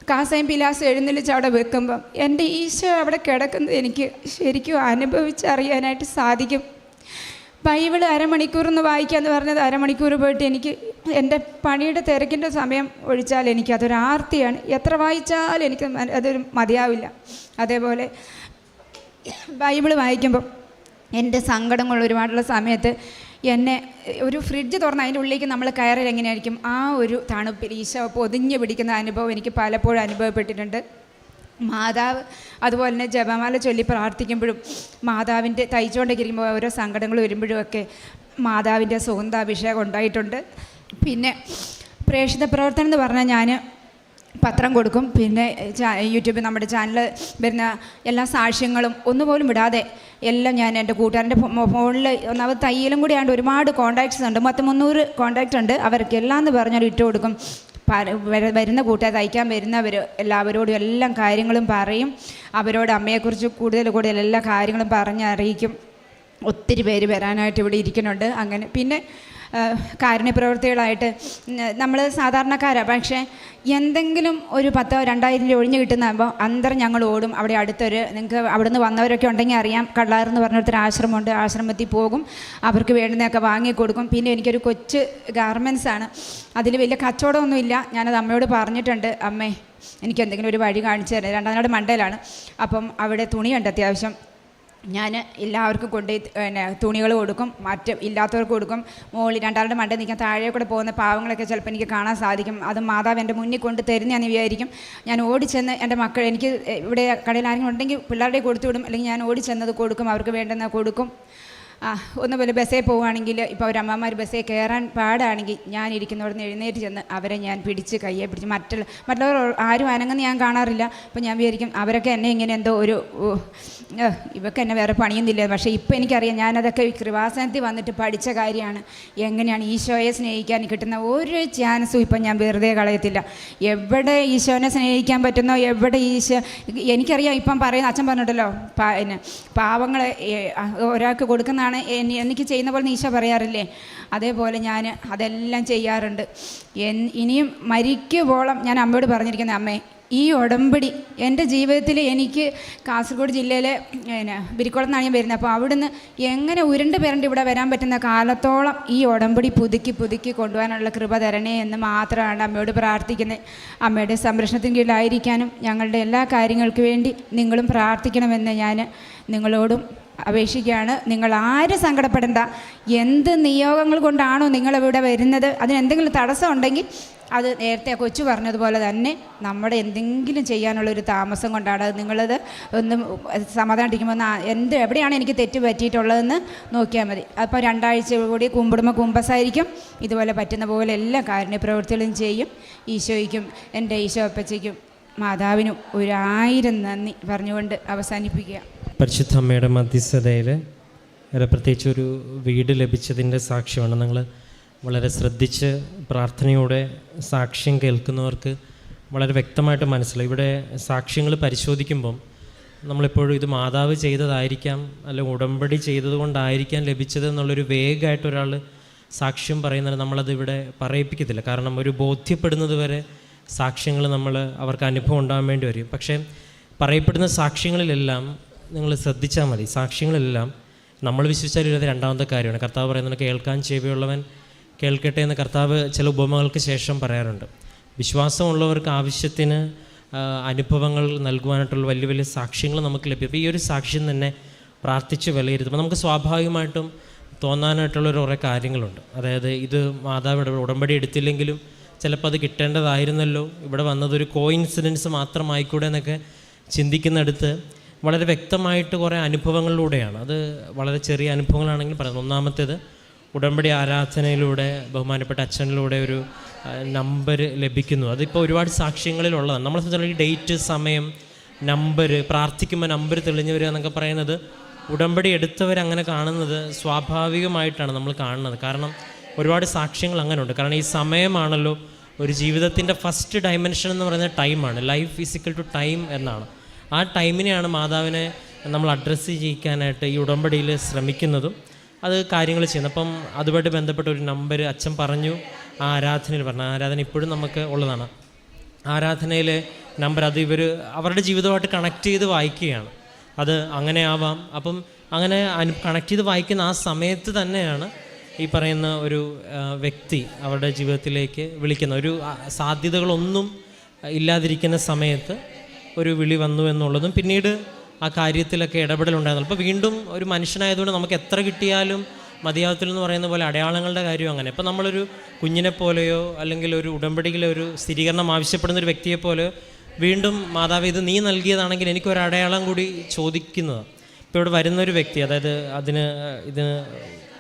കാസയും പിലാസും എഴുന്നള്ളിച്ച് അവിടെ വെക്കുമ്പം എൻ്റെ ഈശോ അവിടെ കിടക്കുന്നത് എനിക്ക് ശരിക്കും അനുഭവിച്ചറിയാനായിട്ട് സാധിക്കും. ബൈബിൾ അരമണിക്കൂറൊന്ന് വായിക്കാമെന്ന് പറഞ്ഞത് അരമണിക്കൂർ പോയിട്ട് എനിക്ക് എൻ്റെ പണിയുടെ തിരക്കിൻ്റെ സമയം ഒഴിച്ചാൽ എനിക്കതൊരു ആർത്തിയാണ്. എത്ര വായിച്ചാലും എനിക്ക് അതൊരു മതിയാവില്ല. അതേപോലെ ബൈബിൾ വായിക്കുമ്പോൾ എൻ്റെ സങ്കടങ്ങൾ ഒരുപാടുള്ള സമയത്ത് എന്നെ ഒരു ഫ്രിഡ്ജ് തുറന്ന് അതിൻ്റെ ഉള്ളിലേക്ക് നമ്മൾ കയറൽ എങ്ങനെയായിരിക്കും, ആ ഒരു തണുപ്പിൽ ഈശോ പൊതിഞ്ഞ് പിടിക്കുന്ന അനുഭവം എനിക്ക് പലപ്പോഴും അനുഭവപ്പെട്ടിട്ടുണ്ട്. മാതാവ് അതുപോലെ തന്നെ ജപമാല ചൊല്ലി പ്രാർത്ഥിക്കുമ്പോഴും മാതാവിൻ്റെ തയ്ച്ചുകൊണ്ടിരിക്കുമ്പോൾ ഓരോ സങ്കടങ്ങൾ വരുമ്പോഴും ഒക്കെ മാതാവിൻ്റെ സുഗന്ധാഭിഷേകം ഉണ്ടായിട്ടുണ്ട്. പിന്നെ പ്രേക്ഷിത പ്രവർത്തനം എന്ന് പറഞ്ഞാൽ ഞാൻ പത്രം കൊടുക്കും. പിന്നെ യൂട്യൂബിൽ നമ്മുടെ ചാനൽ വരുന്ന എല്ലാ സാക്ഷ്യങ്ങളും ഒന്നുപോലും വിടാതെ എല്ലാം ഞാൻ എൻ്റെ കൂട്ടുകാരൻ്റെ ഫോണിൽ ഒന്നാമത് തയ്യലും കൂടി ആണ്ട് ഒരുപാട് കോൺടാക്ട്സ് ഉണ്ട്, 300 കോൺടാക്റ്റ് ഉണ്ട്. അവർക്ക് എല്ലാം എന്ന് പറഞ്ഞാൽ ഇട്ട് കൊടുക്കും. വരുന്ന കൂട്ടുകാർ തയ്ക്കാൻ വരുന്നവർ എല്ലാവരോടും എല്ലാ കാര്യങ്ങളും പറയും. അവരോട് അമ്മയെക്കുറിച്ച് കൂടുതൽ എല്ലാ കാര്യങ്ങളും പറഞ്ഞറിയിക്കും. ഒത്തിരി പേര് വരാനായിട്ട് ഇവിടെ ഇരിക്കുന്നുണ്ട്. അങ്ങനെ പിന്നെ കാരുണ്യപ്രവൃത്തികളായിട്ട് നമ്മൾ സാധാരണക്കാരാണ്, പക്ഷേ എന്തെങ്കിലും ഒരു 10,000-2,000 രൂപ ഒഴിഞ്ഞ് കിട്ടുന്നതാകുമ്പോൾ അന്തരം ഞങ്ങൾ ഓടും. അവിടെ അടുത്തൊരു നിങ്ങൾക്ക് അവിടെ നിന്ന് വന്നവരൊക്കെ ഉണ്ടെങ്കിൽ അറിയാം, കള്ളാറെന്ന് പറഞ്ഞൊരു ആശ്രമമുണ്ട്, ആശ്രമത്തിൽ പോകും, അവർക്ക് വേണ്ടുന്നതൊക്കെ വാങ്ങിക്കൊടുക്കും. പിന്നെ എനിക്കൊരു കൊച്ചു ഗാർമെൻറ്റ്സാണ്, അതിൽ വലിയ കച്ചവടമൊന്നുമില്ല. ഞാനത് അമ്മയോട് പറഞ്ഞിട്ടുണ്ട്, അമ്മേ എനിക്ക് എന്തെങ്കിലും ഒരു വഴി കാണിച്ചു തരാം. 2-ാം നാട് മണ്ടയിലാണ്. അപ്പം അവിടെ തുണിയുണ്ട് അത്യാവശ്യം. ഞാൻ എല്ലാവർക്കും പിന്നെ തുണികൾ കൊടുക്കും, മറ്റ് ഇല്ലാത്തവർക്ക് കൊടുക്കും. മുകളിൽ 2-ാളുടെ മണ്ടയിൽ നിൽക്കാൻ താഴെ കൂടെ പോകുന്ന പാവങ്ങളൊക്കെ ചിലപ്പോൾ എനിക്ക് കാണാൻ സാധിക്കും. അത് മാതാവ് എൻ്റെ മുന്നിൽ കൊണ്ട് തരുന്നതാണെന്ന് വിചാരിക്കും. ഞാൻ ഓടിച്ചെന്ന് എൻ്റെ മക്കൾ, എനിക്ക് ഇവിടെ കടയിൽ ആരെങ്കിലും ഉണ്ടെങ്കിൽ പിള്ളേരുടെ കൊടുത്തു വിടും, അല്ലെങ്കിൽ ഞാൻ ഓടിച്ചെന്നത് കൊടുക്കും, അവർക്ക് വേണ്ടുന്നത് കൊടുക്കും. ഒന്നുപോലെ ബസ്സിൽ പോവുകയാണെങ്കിൽ ഇപ്പോൾ അവരമ്മമാർ ബസ്സിൽ കയറാൻ പാടാണെങ്കിൽ ഞാൻ ഇരിക്കുന്നവിടെ നിന്ന് എഴുന്നേറ്റ് ചെന്ന് അവരെ ഞാൻ പിടിച്ച് കയ്യെ പിടിച്ച് മറ്റുള്ളവർ ആരും അനങ്ങുന്ന ഞാൻ കാണാറില്ല. അപ്പോൾ ഞാൻ വിചാരിക്കും അവരൊക്കെ എന്നെ ഇങ്ങനെ എന്തോ ഒരു ഇവർക്ക് എന്നെ വേറെ പണിയൊന്നുമില്ല. പക്ഷേ ഇപ്പോൾ എനിക്കറിയാം ഞാനതൊക്കെ കൃപാസനത്തിൽ വന്നിട്ട് പഠിച്ച കാര്യമാണ്. എങ്ങനെയാണ് ഈശോയെ സ്നേഹിക്കാൻ കിട്ടുന്ന ഒരു ചാൻസും ഇപ്പം ഞാൻ വെറുതെ കളയത്തില്ല. എവിടെ ഈശോനെ സ്നേഹിക്കാൻ പറ്റുന്നോ, എവിടെ ഈശോ എനിക്കറിയാം. ഇപ്പം പറയുന്ന അച്ഛൻ പറഞ്ഞിട്ടല്ലോ, പിന്നെ പാവങ്ങളെ ഒരാൾക്ക് കൊടുക്കുന്നതാണ് എനിക്ക് ചെയ്യുന്ന പോലെ ഈശോ പറയാറില്ലേ, അതേപോലെ ഞാൻ അതെല്ലാം ചെയ്യാറുണ്ട്. ഇനിയും മരിക്കുവോളം ഞാൻ അമ്മയോട് പറഞ്ഞിരിക്കുന്നത്, അമ്മേ ഈ ഉടമ്പടി എൻ്റെ ജീവിതത്തിൽ എനിക്ക് കാസർഗോഡ് ജില്ലയിലെ ബിരിക്കുളത്ത് നിന്നാണ് ഞാൻ വരുന്നത്. അപ്പോൾ അവിടുന്ന് എങ്ങനെ ഉരുണ്ട് പേരണ്ട് ഇവിടെ വരാൻ പറ്റുന്ന കാലത്തോളം ഈ ഉടമ്പടി പുതുക്കി കൊണ്ടുപോകാനുള്ള കൃപ തരണേ എന്ന് മാത്രമാണ് അമ്മയോട് പ്രാർത്ഥിക്കുന്നത്. അമ്മയുടെ സംരക്ഷണത്തിന് കീഴിലായിരിക്കാനും ഞങ്ങളുടെ എല്ലാ കാര്യങ്ങൾക്ക് വേണ്ടി നിങ്ങളും പ്രാർത്ഥിക്കണമെന്ന് ഞാൻ നിങ്ങളോടും അപേക്ഷിക്കുകയാണ്. നിങ്ങൾ ആരും സങ്കടപ്പെടേണ്ട. എന്ത് നിയോഗങ്ങൾ കൊണ്ടാണോ നിങ്ങളിവിടെ വരുന്നത്, അതിനെന്തെങ്കിലും തടസ്സം ഉണ്ടെങ്കിൽ അത് നേരത്തെ കൊച്ചു പറഞ്ഞതുപോലെ തന്നെ നമ്മുടെ എന്തെങ്കിലും ചെയ്യാനുള്ളൊരു താമസം കൊണ്ടാണ്. അത് നിങ്ങളത് ഒന്ന് സമാധാനിക്കുമ്പോൾ എവിടെയാണ് എനിക്ക് തെറ്റ് പറ്റിയിട്ടുള്ളതെന്ന് നോക്കിയാൽ മതി. അപ്പോൾ 2 ആഴ്ച കൂടി കുമ്പിടുമ്പോൾ കുമ്പസായിരിക്കും. ഇതുപോലെ പറ്റുന്ന പോലെ എല്ലാ കാരുണ്യപ്രവൃത്തികളും ചെയ്യും. ഈശോയ്ക്കും എൻ്റെ ഈശോ അപ്പച്ചയ്ക്കും മാതാവിനും 1000 നന്ദി പറഞ്ഞുകൊണ്ട് അവസാനിപ്പിക്കുക. പരിശുദ്ധ അമ്മയുടെ മധ്യസ്ഥതയിൽ പ്രത്യേകിച്ച് ഒരു വീട് ലഭിച്ചതിൻ്റെ സാക്ഷ്യമാണ്. നിങ്ങൾ വളരെ ശ്രദ്ധിച്ച് പ്രാർത്ഥനയോടെ സാക്ഷ്യം കേൾക്കുന്നവർക്ക് വളരെ വ്യക്തമായിട്ട് മനസ്സിലായി. ഇവിടെ സാക്ഷ്യങ്ങൾ പരിശോധിക്കുമ്പം നമ്മളെപ്പോഴും ഇത് മാതാവ് ചെയ്തതായിരിക്കാം, അല്ല ഉടമ്പടി ചെയ്തതുകൊണ്ടായിരിക്കാം ലഭിച്ചത് എന്നുള്ളൊരു വേഗമായിട്ട് ഒരാൾ സാക്ഷ്യം പറയുന്നത് നമ്മളത് ഇവിടെ പറയിപ്പിക്കത്തില്ല. കാരണം ഒരു ബോധ്യപ്പെടുന്നത് വരെ സാക്ഷ്യങ്ങൾ അവർക്ക് അനുഭവം ഉണ്ടാകാൻ വേണ്ടി വരും. പക്ഷേ പറയപ്പെടുന്ന സാക്ഷ്യങ്ങളിലെല്ലാം നിങ്ങൾ ശ്രദ്ധിച്ചാൽ മതി. സാക്ഷ്യങ്ങളെല്ലാം നമ്മൾ വിശ്വസിച്ചാലും ഇല്ലാതെ 2-ാമത്തെ കാര്യമാണ്. കർത്താവ് പറയുന്നത് കേൾക്കാൻ ചെവിയുള്ളവൻ കേൾക്കട്ടെ എന്ന് കർത്താവ് ചില ഉപമകൾക്ക് ശേഷം പറയാറുണ്ട്. വിശ്വാസമുള്ളവർക്ക് ആവശ്യത്തിന് അനുഭവങ്ങൾ നൽകുവാനായിട്ടുള്ള വലിയ വലിയ സാക്ഷ്യങ്ങൾ നമുക്ക് ലഭ്യം. അപ്പോൾ ഈ ഒരു സാക്ഷ്യം തന്നെ പ്രാർത്ഥിച്ച് വിലയിരുത്തുമ്പോൾ നമുക്ക് സ്വാഭാവികമായിട്ടും തോന്നാനായിട്ടുള്ള കുറേ കാര്യങ്ങളുണ്ട്. അതായത് ഇത് മാതാവ് ഉടമ്പടി എടുത്തില്ലെങ്കിലും ചിലപ്പോൾ അത് കിട്ടേണ്ടതായിരുന്നല്ലോ, ഇവിടെ വന്നതൊരു കോയിൻസിഡൻസ് മാത്രമായിക്കൂടെ എന്നൊക്കെ ചിന്തിക്കുന്നിടത്ത് വളരെ വ്യക്തമായിട്ട് കുറേ അനുഭവങ്ങളിലൂടെയാണ്. അത് വളരെ ചെറിയ അനുഭവങ്ങളാണെങ്കിൽ പറയുന്നത്. ഒന്നാമത്തേത്, ഉടമ്പടി ആരാധനയിലൂടെ ബഹുമാനപ്പെട്ട അച്ഛനിലൂടെ ഒരു നമ്പർ ലഭിക്കുന്നു. അതിപ്പോൾ ഒരുപാട് സാക്ഷ്യങ്ങളിലുള്ളതാണ്. നമ്മളെ സംബന്ധിച്ചുള്ള ഡേറ്റ്, സമയം, നമ്പർ, പ്രാർത്ഥിക്കുമ്പോൾ നമ്പർ തെളിഞ്ഞു വരിക എന്നൊക്കെ പറയുന്നത് ഉടമ്പടി എടുത്തവരങ്ങനെ കാണുന്നത് സ്വാഭാവികമായിട്ടാണ് നമ്മൾ കാണുന്നത്. കാരണം ഒരുപാട് സാക്ഷ്യങ്ങൾ അങ്ങനെ ഉണ്ട്. കാരണം ഈ സമയമാണല്ലോ ഒരു ജീവിതത്തിൻ്റെ ഫസ്റ്റ് ഡയമെൻഷൻ എന്ന് പറയുന്നത് ടൈമാണ്. ലൈഫ് ഫിസിക്കൽ ടു ടൈം എന്നാണ്. ആ ടൈമിനെയാണ് മാതാവിനെ നമ്മൾ അഡ്രസ്സ് ചെയ്യിക്കാനായിട്ട് ഈ ഉടമ്പടിയിൽ ശ്രമിക്കുന്നതും അത് കാര്യങ്ങൾ ചെയ്യുന്നത്. അപ്പം അതുമായിട്ട് ബന്ധപ്പെട്ട ഒരു നമ്പർ അച്ഛൻ പറഞ്ഞു, ആ ആരാധനയിൽ പറഞ്ഞു. ആരാധന ഇപ്പോഴും നമുക്ക് ഉള്ളതാണ്. ആരാധനയിലെ നമ്പർ അത് ഇവർ അവരുടെ ജീവിതമായിട്ട് കണക്ട് ചെയ്ത് വായിക്കുകയാണ്. അത് അങ്ങനെ ആവാം. അപ്പം അങ്ങനെ കണക്ട് ചെയ്ത് വായിക്കുന്ന ആ സമയത്ത് തന്നെയാണ് ഈ പറയുന്ന ഒരു വ്യക്തി അവരുടെ ജീവിതത്തിലേക്ക് വിളിക്കുന്ന ഒരു സാധ്യതകളൊന്നും ഇല്ലാതിരിക്കുന്ന സമയത്ത് ഒരു വിളി വന്നു എന്നുള്ളതും പിന്നീട് ആ കാര്യത്തിലൊക്കെ ഇടപെടലുണ്ടായിരുന്നു. അപ്പോൾ വീണ്ടും ഒരു മനുഷ്യനായതുകൊണ്ട് നമുക്ക് എത്ര കിട്ടിയാലും മതിയാവത്തില്ലെന്ന് പറയുന്ന പോലെ അടയാളങ്ങളുടെ കാര്യം അങ്ങനെ. ഇപ്പോൾ നമ്മളൊരു കുഞ്ഞിനെ പോലെയോ അല്ലെങ്കിൽ ഒരു ഉടമ്പടിയിലെ ഒരു സ്ഥിരീകരണം ആവശ്യപ്പെടുന്ന ഒരു വ്യക്തിയെ പോലെയോ വീണ്ടും മാതാവ് ഇത് നീ നൽകിയതാണെങ്കിൽ എനിക്കൊരു അടയാളം കൂടി ചോദിക്കുന്നതാണ്. ഇപ്പോൾ ഇവിടെ വരുന്നൊരു വ്യക്തി, അതായത് ഇതിന്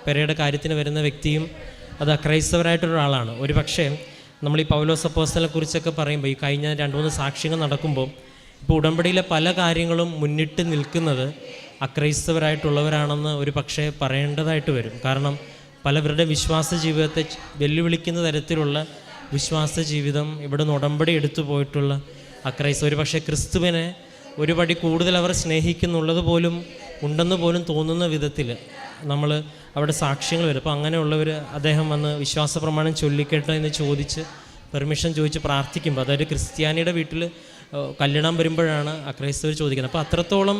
പെരയുടെ കാര്യത്തിന് വരുന്ന വ്യക്തിയും അത് അക്രൈസ്തവരായിട്ടൊരാളാണ്. ഒരു പക്ഷേ നമ്മൾ ഈ പൗലോസ് അപ്പോസ്തലനെ കുറിച്ചൊക്കെ പറയുമ്പോൾ ഈ കഴിഞ്ഞ 2-3 സാക്ഷ്യങ്ങൾ നടക്കുമ്പോൾ ഇപ്പോൾ ഉടമ്പടിയിലെ പല കാര്യങ്ങളും മുന്നിട്ട് നിൽക്കുന്നത് അക്രൈസ്തവരായിട്ടുള്ളവരാണെന്ന് ഒരു പക്ഷേ പറയേണ്ടതായിട്ട് വരും. കാരണം പലവരുടെ വിശ്വാസ ജീവിതത്തെ വെല്ലുവിളിക്കുന്ന തരത്തിലുള്ള വിശ്വാസ ജീവിതം ഇവിടുന്ന് ഉടമ്പടി എടുത്തു പോയിട്ടുള്ള അക്രൈസ്തവർ ഒരു പക്ഷേ ക്രിസ്തുവിനെ ഒരു പടി കൂടുതൽ അവർ സ്നേഹിക്കുന്നുള്ളത് പോലും ഉണ്ടെന്ന് പോലും തോന്നുന്ന വിധത്തിൽ നമ്മൾ അവിടെ സാക്ഷ്യങ്ങൾ വരും. അപ്പോൾ അങ്ങനെയുള്ളവർ അദ്ദേഹം വന്ന് വിശ്വാസ പ്രമാണം ചൊല്ലിക്കട്ടെ എന്ന് ചോദിച്ച് പെർമിഷൻ ചോദിച്ച് പ്രാർത്ഥിക്കുമ്പോൾ, അതായത് ക്രിസ്ത്യാനിയുടെ വീട്ടിൽ കല്യാണം വരുമ്പോഴാണ് അക്രൈസ്തവർ ചോദിക്കുന്നത്. അപ്പോൾ അത്രത്തോളം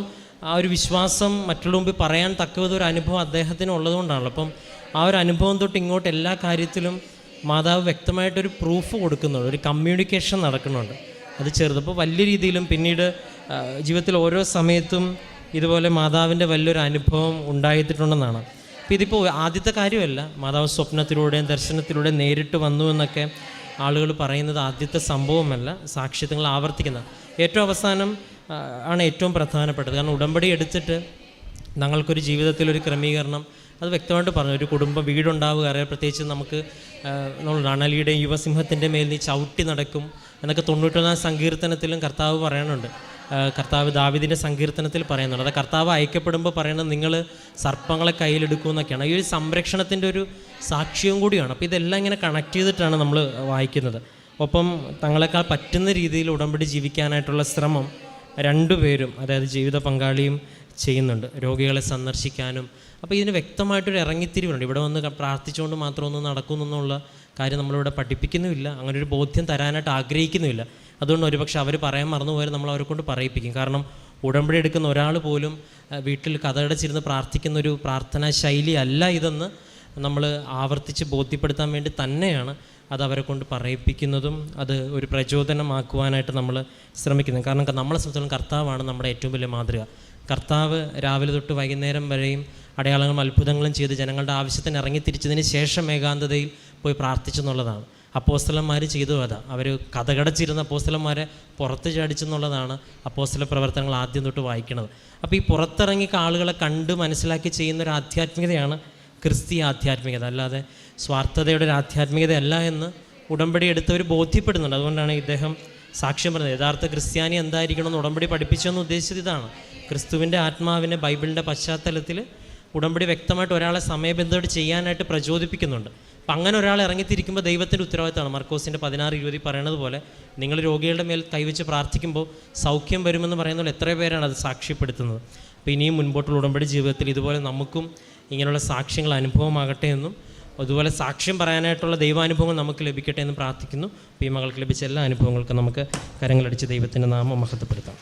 ആ ഒരു വിശ്വാസം മറ്റുള്ള മുമ്പിൽ പറയാൻ തക്കവിധ ഒരു അനുഭവം അദ്ദേഹത്തിന് ഉള്ളതുകൊണ്ടാണല്ലോ. അപ്പം ആ ഒരു അനുഭവം തൊട്ട് ഇങ്ങോട്ട് എല്ലാ കാര്യത്തിലും മാതാവ് വ്യക്തമായിട്ടൊരു പ്രൂഫ് കൊടുക്കുന്നുണ്ട്, ഒരു കമ്മ്യൂണിക്കേഷൻ നടക്കുന്നുണ്ട്. അത് ചെറുതപ്പോൾ വലിയ രീതിയിലും പിന്നീട് ജീവിതത്തിൽ ഓരോ സമയത്തും ഇതുപോലെ മാതാവിൻ്റെ വലിയൊരു അനുഭവം ഉണ്ടായിട്ടുണ്ടെന്നാണ്. അപ്പോൾ ഇതിപ്പോൾ ആദ്യത്തെ കാര്യമല്ല, മാതാവ് സ്വപ്നത്തിലൂടെയും ദർശനത്തിലൂടെയും നേരിട്ട് വന്നു എന്നൊക്കെ ആളുകൾ പറയുന്നത് ആദ്യത്തെ സംഭവമല്ല, സാക്ഷ്യങ്ങൾ ആവർത്തിക്കുന്നത്. ഏറ്റവും അവസാനം ആണ് ഏറ്റവും പ്രധാനപ്പെട്ടത്. കാരണം ഉടമ്പടി എടുത്തിട്ട് ഞങ്ങൾക്കൊരു ജീവിതത്തിലൊരു ക്രമീകരണം അത് വ്യക്തമായിട്ട് പറഞ്ഞു. ഒരു കുടുംബം വീടുണ്ടാവുക, അറിയാം. പ്രത്യേകിച്ച് നമുക്ക് നമ്മൾ രണലിയുടെയും യുവസിംഹത്തിൻ്റെ മേൽ നീ ചവിട്ടി നടക്കും എന്നൊക്കെ 91 സങ്കീർത്തനത്തിലും കർത്താവ് പറയുന്നുണ്ട്. കർത്താവ് ദാവീദിൻ്റെ സങ്കീർത്തനത്തിൽ പറയുന്നുണ്ട്. അത് കർത്താവ് അയക്കപ്പെടുമ്പോൾ പറയുന്നത് നിങ്ങൾ സർപ്പങ്ങളെ കയ്യിലെടുക്കും എന്നൊക്കെയാണ്. ഈ ഒരു സംരക്ഷണത്തിൻ്റെ ഒരു സാക്ഷ്യവും കൂടിയാണ്. അപ്പോൾ ഇതെല്ലാം ഇങ്ങനെ കണക്ട് ചെയ്തിട്ടാണ് നമ്മൾ വായിക്കുന്നത്. ഒപ്പം തങ്ങളെക്കാൾ പറ്റുന്ന രീതിയിൽ ഉടമ്പടി ജീവിക്കാനായിട്ടുള്ള ശ്രമം രണ്ടുപേരും, അതായത് ജീവിത പങ്കാളിയും ചെയ്യുന്നുണ്ട്, രോഗികളെ സന്ദർശിക്കാനും. അപ്പോൾ ഇതിന് വ്യക്തമായിട്ടൊരു ഇറങ്ങിത്തിരിവുണ്ട്. ഇവിടെ വന്ന് പ്രാർത്ഥിച്ചുകൊണ്ട് മാത്രം ഒന്നും നടക്കുമെന്നുള്ള കാര്യം നമ്മളിവിടെ പഠിപ്പിക്കുന്നുമില്ല, അങ്ങനെ ഒരു ബോധ്യം തരാനായിട്ട് ആഗ്രഹിക്കുന്നുമില്ല. അതുകൊണ്ട് ഒരുപക്ഷെ അവർ പറയാൻ മറന്നുപോയാൽ നമ്മൾ അവരെ കൊണ്ട് പറയിപ്പിക്കും. കാരണം ഉടമ്പടി എടുക്കുന്ന ഒരാൾ പോലും വീട്ടിൽ കഥകടച്ചിരുന്ന് പ്രാർത്ഥിക്കുന്ന ഒരു പ്രാർത്ഥനാ ശൈലി അല്ല ഇതെന്ന് നമ്മൾ ആവർത്തിച്ച് ബോധ്യപ്പെടുത്താൻ വേണ്ടി തന്നെയാണ് അത് അവരെ കൊണ്ട് പറയിപ്പിക്കുന്നതും അത് ഒരു പ്രചോദനമാക്കുവാനായിട്ട് നമ്മൾ ശ്രമിക്കുന്നത്. കാരണം നമ്മളെ സംബന്ധിച്ചിടത്തോളം കർത്താവാണ് നമ്മുടെ ഏറ്റവും വലിയ മാതൃക. കർത്താവ് രാവിലെ തൊട്ട് വൈകുന്നേരം വരെയും അടയാളങ്ങളും അത്ഭുതങ്ങളും ചെയ്ത് ജനങ്ങളുടെ ആവശ്യത്തിന് ഇറങ്ങി തിരിച്ചതിന് ശേഷം ഏകാന്തതയിൽ പോയി പ്രാർത്ഥിച്ചെന്നുള്ളതാണ്. അപ്പോസ്തലന്മാർ ചെയ്തു അതാ. അവർ കഥകടച്ചിരുന്ന അപ്പോസ്തലന്മാരെ പുറത്ത് ചാടിച്ചെന്നുള്ളതാണ് അപ്പോസ്തല പ്രവർത്തനങ്ങൾ ആദ്യം തൊട്ട് വായിക്കുന്നത്. അപ്പോൾ ഈ പുറത്തിറങ്ങി ആളുകളെ കണ്ട് മനസ്സിലാക്കി ചെയ്യുന്നൊരു ആധ്യാത്മികതയാണ് ക്രിസ്തീയ ആധ്യാത്മികത, അല്ലാതെ സ്വാർത്ഥതയുടെ ഒരു ആധ്യാത്മികതയല്ല എന്ന് ഉടമ്പടി എടുത്തവർ ബോധ്യപ്പെടുന്നുണ്ട്. അതുകൊണ്ടാണ് ഇദ്ദേഹം സാക്ഷ്യം പറഞ്ഞത്. യഥാർത്ഥ ക്രിസ്ത്യാനി എന്തായിരിക്കണമെന്ന് ഉടമ്പടി പഠിപ്പിച്ചെന്ന് ഉദ്ദേശിച്ചത് ഇതാണ്. ക്രിസ്തുവിൻ്റെ ആത്മാവിനെ ബൈബിളിൻ്റെ പശ്ചാത്തലത്തിൽ ഉടമ്പടി വ്യക്തമായിട്ട് ഒരാളെ സമയബന്ധമായിട്ട് ചെയ്യാനായിട്ട് പ്രചോദിപ്പിക്കുന്നുണ്ട്. അപ്പം അങ്ങനെ ഒരാൾ ഇറങ്ങിത്തിരിക്കുമ്പോൾ ദൈവത്തിൻ്റെ ഉത്തരവാദിത്തമാണ്. മർക്കോസിൻ്റെ 16:20 പറയുന്നത് പോലെ നിങ്ങൾ രോഗികളുടെ മേൽ കൈവച്ച് പ്രാർത്ഥിക്കുമ്പോൾ സൗഖ്യം വരുമെന്ന് പറയുന്ന പോലെ എത്ര പേരാണ് അത് സാക്ഷ്യപ്പെടുത്തുന്നത്. അപ്പോൾ ഇനിയും മുൻപോട്ടുള്ള ഉടമ്പടി ജീവിതത്തിൽ ഇതുപോലെ നമുക്കും ഇങ്ങനെയുള്ള സാക്ഷ്യങ്ങൾ അനുഭവമാകട്ടെ എന്നും അതുപോലെ സാക്ഷ്യം പറയാനായിട്ടുള്ള ദൈവാനുഭവങ്ങൾ നമുക്ക് ലഭിക്കട്ടെ എന്ന് പ്രാർത്ഥിക്കുന്നു. അപ്പോൾ ഈ മകൾക്ക് ലഭിച്ച എല്ലാ അനുഭവങ്ങൾക്കും നമുക്ക് കരങ്ങളടിച്ച് ദൈവത്തിൻ്റെ നാമം മഹത്വപ്പെടുത്താം.